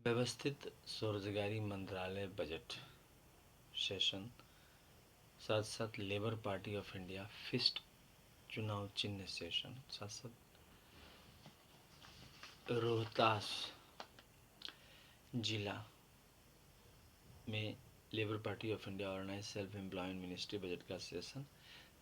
व्यवस्थित स्वरोजगारी मंत्रालय बजट सेशन, साथ साथ लेबर पार्टी ऑफ इंडिया फिस्ट चुनाव चिन्ह सेशन, साथ साथ रोहतास जिला में Labour party of India organise self employment ministry budget का सेशन,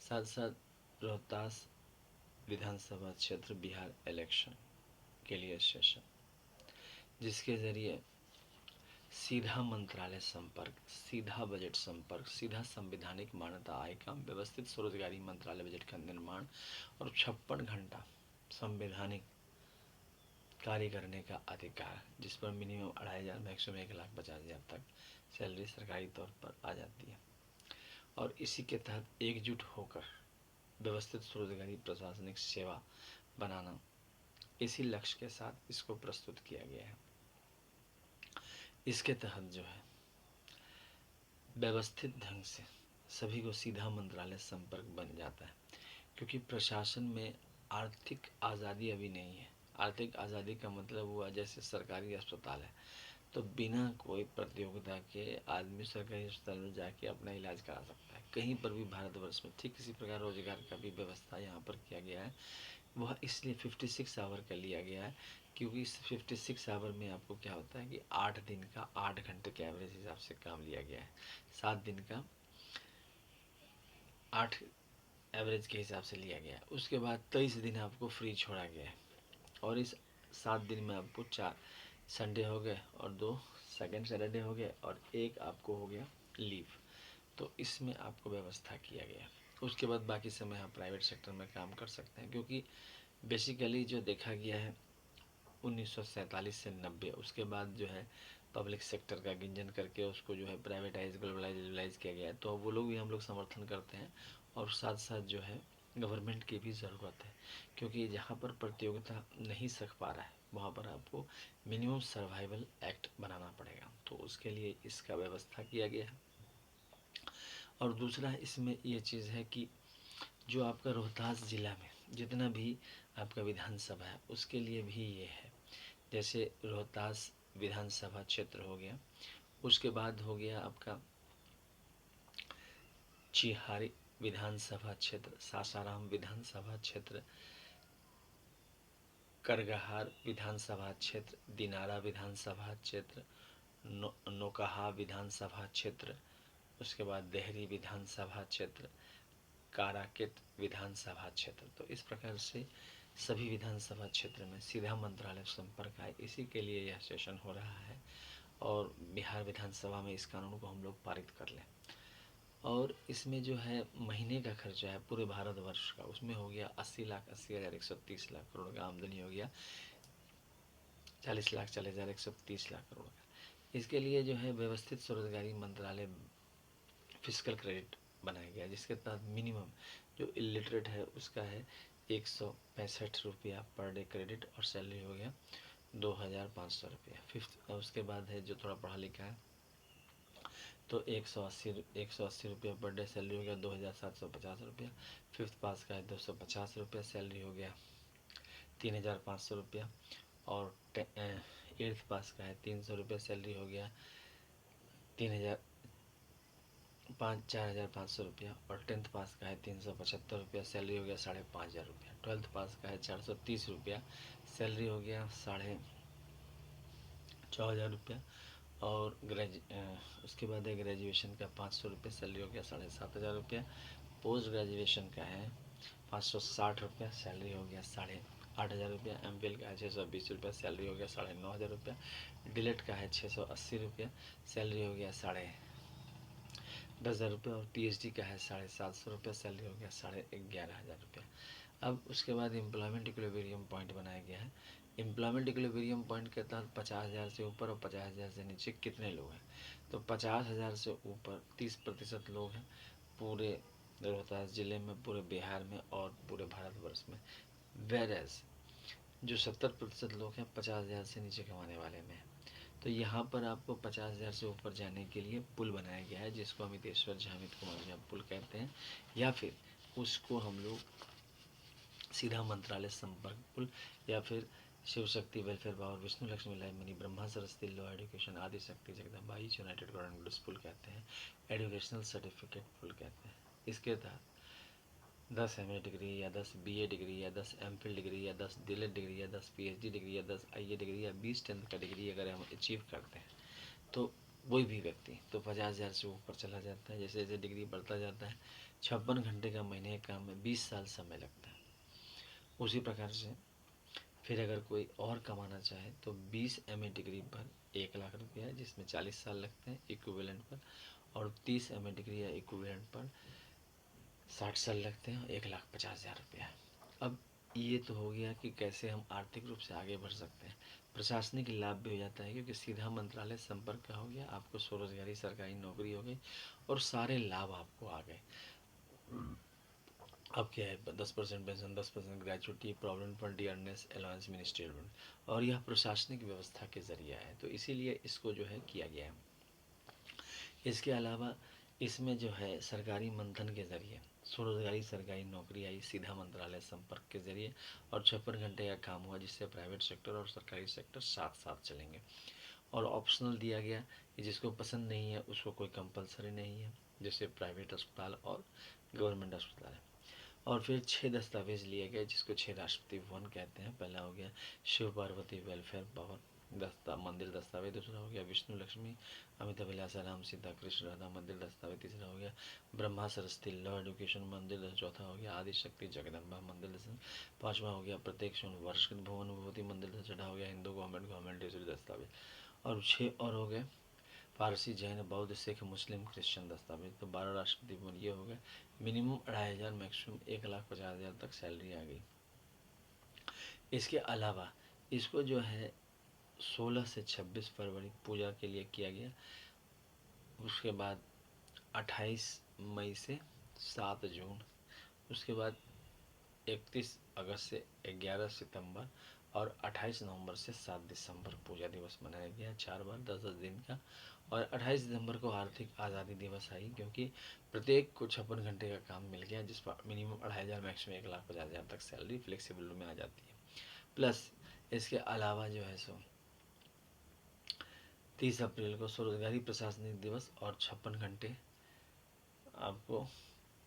साथ साथ रोहतास विधानसभा क्षेत्र बिहार इलेक्शन के लिए सेशन, जिसके ज़रिए सीधा मंत्रालय संपर्क, सीधा बजट संपर्क, सीधा संवैधानिक मान्यता आय काम, व्यवस्थित स्वरोजगारी मंत्रालय बजट का निर्माण और 56 घंटा संवैधानिक कार्य करने का अधिकार, जिस पर मिनिमम 2,500 मैक्सिमम 1,50,000 तक सैलरी सरकारी तौर पर आ जाती है। और इसी के तहत एकजुट होकर व्यवस्थित स्वरोजगारी प्रशासनिक सेवा बनाना, इसी लक्ष्य के साथ इसको प्रस्तुत किया गया है। इसके तहत जो है व्यवस्थित ढंग से सभी को सीधा मंत्रालय संपर्क बन जाता है, क्योंकि प्रशासन में आर्थिक आज़ादी अभी नहीं है। आर्थिक आज़ादी का मतलब हुआ जैसे सरकारी अस्पताल है तो बिना कोई प्रतियोगिता के आदमी सरकारी अस्पताल में जाके अपना इलाज करा सकता है, कहीं पर भी भारतवर्ष में। ठीक इसी प्रकार रोजगार का भी व्यवस्था यहाँ पर किया गया है। वह इसलिए 56 आवर का लिया गया है, क्योंकि इस 56 आवर में आपको क्या होता है कि 8 दिन का 8 घंटे के एवरेज हिसाब से काम लिया गया है, 7 दिन का 8 एवरेज के हिसाब से लिया गया है। उसके बाद 23 दिन आपको फ्री छोड़ा गया है, और इस 7 दिन में आपको 4 संडे हो गए और 2 सेकेंड सैटरडे हो गए और 1 आपको हो गया लीव। तो इसमें आपको व्यवस्था किया गया। उसके बाद बाकी समय आप प्राइवेट सेक्टर में काम कर सकते हैं, क्योंकि बेसिकली जो देखा गया है 1947 से 90, उसके बाद जो है पब्लिक सेक्टर का गिंजन करके उसको जो है प्राइवेटाइज ग्लोबलाइज किया गया है। तो वो लोग भी हम लोग समर्थन करते हैं, और साथ साथ जो है गवर्नमेंट की भी ज़रूरत है, क्योंकि जहाँ पर प्रतियोगिता नहीं सक पा रहा है वहाँ पर आपको मिनिमम सर्वाइवल एक्ट बनाना पड़ेगा, तो उसके लिए इसका व्यवस्था किया गया है। और दूसरा इसमें ये चीज़ है कि जो आपका रोहतास ज़िला में जितना भी आपका विधानसभा है उसके लिए भी ये है। जैसे रोहतास विधानसभा क्षेत्र हो गया, उसके बाद हो गया आपका चिहारी विधानसभा क्षेत्र, सासाराम विधानसभा क्षेत्र, करगहार विधानसभा क्षेत्र, दिनारा विधानसभा क्षेत्र, नोकहा विधानसभा क्षेत्र, उसके बाद देहरी विधानसभा क्षेत्र, काराकेट विधानसभा क्षेत्र। तो इस प्रकार से सभी विधानसभा क्षेत्र में सीधा मंत्रालय संपर्क आए, इसी के लिए यह सेशन हो रहा है। और बिहार विधानसभा में इस कानून को हम लोग पारित कर लें। और इसमें जो है महीने का खर्चा है पूरे भारतवर्ष का, उसमें हो गया 80,80,130 लाख करोड़ का आमदनी हो गया, 40,40,130 लाख करोड़ का। इसके लिए जो है व्यवस्थित स्वरोजगारी मंत्रालय फिजिकल क्रेडिट बनाया गया, जिसके तहत मिनिमम जो इलिटरेट है उसका है 165 रुपया पर डे क्रेडिट, और सैलरी हो गया 2,500 रुपया। फिफ्थ उसके बाद है जो थोड़ा पढ़ा लिखा है तो 180 रुपया पर डे सैलरी हो गया 2,750 रुपया। फिफ्थ पास का है 250 रुपया, सैलरी हो गया 3,500 रुपया। और एट्थ पास का है 300 रुपया, सैलरी हो गया 4,500 रुपया। और 10th पास का है 375 रुपया, सैलरी हो गया 5,500 रुपया। 12th पास का है 430 रुपया, सैलरी हो गया 4,500 रुपया। और उसके बाद है ग्रेजुएशन का 500 रुपये, सैलरी हो गया 7,500 रुपया। पोस्ट ग्रेजुएशन का है 560 रुपया, सैलरी हो गया 8,500 रुपया। MPhil का है 620 रुपया, सैलरी हो गया 9,500 रुपया। डिलेट का है 680 रुपया, सैलरी हो गया 10,500 रुपया। और PhD का है 750 रुपया, सैलरी हो गया 11,500 रुपया। अब उसके बाद एम्प्लॉयमेंट इक्विलिब्रियम पॉइंट बनाया गया है। एम्प्लॉयमेंट इक्विलिब्रियम पॉइंट के तहत 50,000 से ऊपर और 50,000 से नीचे कितने लोग हैं, तो 50,000 से ऊपर 30% लोग हैं पूरे रोहतास ज़िले में, पूरे बिहार में और पूरे भारतवर्ष में। वेरएज जो 70% लोग हैं 50,000 से नीचे कमाने वाले में। तो यहाँ पर आपको 50,000 से ऊपर जाने के लिए पुल बनाया गया है, जिसको अमितेश्वर झा अमित कुमार झा पुल कहते हैं, या फिर उसको हम लोग सीधा मंत्रालय संपर्क पुल, या फिर Shiv Shakti welfare power, Vishnu Lakshmi live money, Brahma Saraswati law education, आदि शक्ति Jagdamba each United government school कहते हैं, एजुकेशनल सर्टिफिकेट फुल कहते हैं। इसके तहत 10 MA डिग्री या 10 BA डिग्री या 10 MPhil डिग्री या 10 DLED डिग्री या 10 PhD डिग्री या 10 IA डिग्री या 20 10th का डिग्री अगर हम अचीव करते हैं तो कोई भी व्यक्ति तो 50,000 से ऊपर चला जाता है। जैसे जैसे डिग्री बढ़ता जाता है 56 घंटे का महीने के काम में 20 साल समय लगता है। उसी प्रकार से फिर अगर कोई और कमाना चाहे तो 20 MA डिग्री पर 1 लाख रुपया, जिसमें 40 साल लगते हैं इक्विवेलेंट पर, और 30 MA डिग्री या इक्विवेलेंट पर 60 साल लगते हैं, 1,50,000 रुपया। अब ये तो हो गया कि कैसे हम आर्थिक रूप से आगे बढ़ सकते हैं। प्रशासनिक लाभ भी हो जाता है क्योंकि सीधा मंत्रालय संपर्क का हो गया, आपको स्वरोजगारी सरकारी नौकरी हो गई और सारे लाभ आपको आ गए। अब क्या है, 10% pension, 10% gratuity, provident fund, dearness allowance, ministerial fund, और यह प्रशासनिक व्यवस्था के जरिए है, तो इसीलिए इसको जो है किया गया है। इसके अलावा इसमें जो है सरकारी मंथन के जरिए स्वरोजगारी सरकारी नौकरी आई सीधा मंत्रालय संपर्क के जरिए, और 56 घंटे का काम हुआ, जिससे प्राइवेट सेक्टर और सरकारी सेक्टर साथ साथ चलेंगे। और ऑप्शनल दिया गया कि जिसको पसंद नहीं है उसको कोई कंपलसरी नहीं है, जैसे प्राइवेट अस्पताल और गवर्नमेंट अस्पताल है। और फिर 6 दस्तावेज लिए गए जिसको 6 राष्ट्रपति भवन कहते हैं। पहला हो गया शिव पार्वती वेलफेयर पावर मंदिर दस्तावेज, दूसरा हो गया विष्णु लक्ष्मी अमिता विलासा राम सीता कृष्ण राधा मंदिर दस्तावेज, तीसरा हो गया ब्रह्मा सरस्वती लॉ एजुकेशन मंदिर, चौथा हो गया आदि शक्ति जगदम्बा मंदिर दस्तावेज, पांचवा हो गया प्रत्येक वर्ष भुवन विभूति मंदिर, छठा हो गया हिंदू गवर्नमेंट दस्तावेज, और 6 और हो गए पारसी जैन बौद्ध सिख मुस्लिम क्रिश्चियन दस्तावेज। तो 12 राष्ट्रपति भवन ये हो गए। मिनिमम 2,500, मैक्सिमम 1,50,000 तक सैलरी आ गई। इसके अलावा इसको जो है 16 से 26 फरवरी पूजा के लिए किया गया। उसके बाद 28 मई से 7 जून, उसके बाद 31 अगस्त से 11 सितंबर और 28 नवंबर से 7 दिसंबर पूजा दिवस मनाया गया, 4 बार 10-10 दिन का। और 28 दिसंबर को आर्थिक आज़ादी दिवस आई, क्योंकि प्रत्येक को 56 घंटे का काम मिल गया, जिस पर मिनिमम 2,500, मैक्सिमम 1,50,000 तक सैलरी फ्लेक्सिबल में आ जाती है। प्लस इसके अलावा जो है सो 30 अप्रैल को स्वरोजगारी प्रशासनिक दिवस और 56 घंटे आपको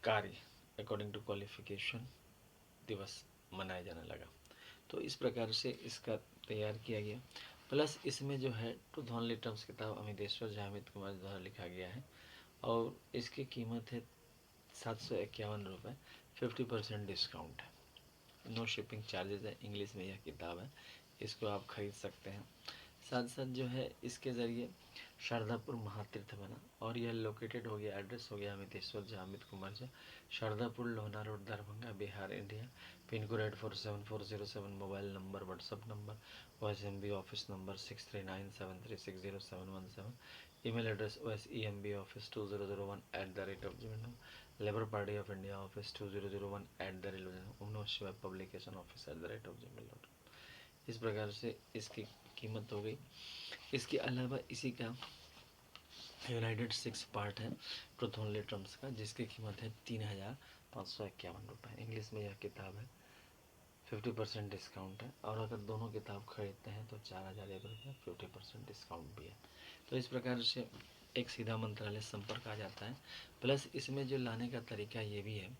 कार्य अकॉर्डिंग टू क्वालिफिकेशन दिवस मनाया जाने लगा। तो इस प्रकार से इसका तैयार किया गया। प्लस इसमें जो है ट्रूथ ओनली टर्म्स किताब अमितेश्वर झा अमित कुमार द्वारा लिखा गया है, और इसकी कीमत है 751 रुपये, 50% डिस्काउंट है, नो शिपिंग चार्जेस है। इंग्लिश में यह किताब है, इसको आप खरीद सकते हैं। साथ साथ जो है इसके ज़रिए शारदापुर महातीर्थ बना, और यह लोकेटेड हो गया, एड्रेस हो गया Amiteshwar Jha Amit Kumar Jha, Shardapur Lohna road Darbhanga Bihar India, pin code 847407, mobile number WhatsApp number OSMB office number 6397360717, email address OSEMBoffice2001 labour party of India office 2001 publication office @gmail.com। इस प्रकार से इसकी कीमत हो गई। इसके अलावा इसी का यूनाइटेड 6 पार्ट है ट्रूथ ओनली टर्म्स का, जिसकी कीमत है 3,551 रुपये। इंग्लिश में यह किताब है, 50% डिस्काउंट है, और अगर दोनों किताब खरीदते हैं तो 4,001 रुपये, 50% डिस्काउंट भी है। तो इस प्रकार से एक सीधा मंत्रालय संपर्क आ जाता है। प्लस इसमें जो लाने का तरीका ये भी है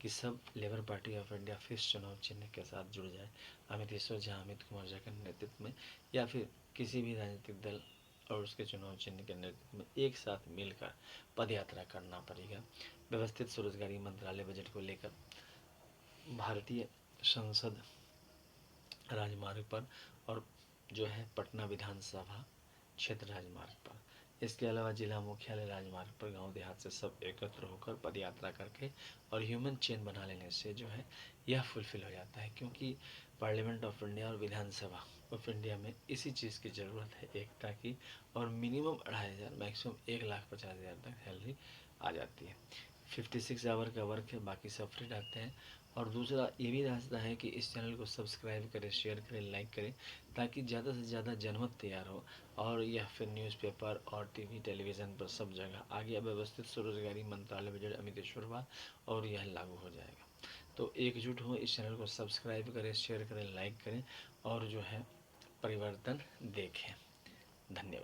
कि सब लेबर पार्टी ऑफ इंडिया फिर चुनाव चिन्ह के साथ जुड़ जाए, अमितेश्वर झा अमित कुमार झा के नेतृत्व में, या फिर किसी भी राजनीतिक दल और उसके चुनाव चिन्ह के नेतृत्व में एक साथ मिलकर पद यात्रा करना पड़ेगा। व्यवस्थित स्वरोजगारी मंत्रालय बजट को लेकर भारतीय संसद राजमार्ग पर, और जो है पटना विधानसभा क्षेत्र राजमार्ग पर, इसके अलावा जिला मुख्यालय राजमार्ग पर गांव देहात से सब एकत्र होकर पद यात्रा करके और ह्यूमन चेन बना लेने से जो है यह फुलफिल हो जाता है, क्योंकि पार्लियामेंट ऑफ इंडिया और विधानसभा ऑफ इंडिया में इसी चीज़ की ज़रूरत है, एकता की, और मिनिमम 2,500 मैक्सिमम 1,50,000 तक सैलरी आ जाती है। 56 आवर का वर्क है, बाकी सब फ्री रहते हैं। और दूसरा ये भी रास्ता है कि इस चैनल को सब्सक्राइब करें, शेयर करें, लाइक करें, ताकि ज़्यादा से ज़्यादा जनमत तैयार हो, और यह फिर न्यूज़पेपर और टीवी टेलीविज़न पर सब जगह आ गया व्यवस्थित स्वरोजगारी मंत्रालय बजट अमितेश्वर, और यह लागू हो जाएगा। तो एकजुट हो, इस चैनल को सब्सक्राइब करें, शेयर करें, लाइक करें, और जो है परिवर्तन देखें। धन्यवाद।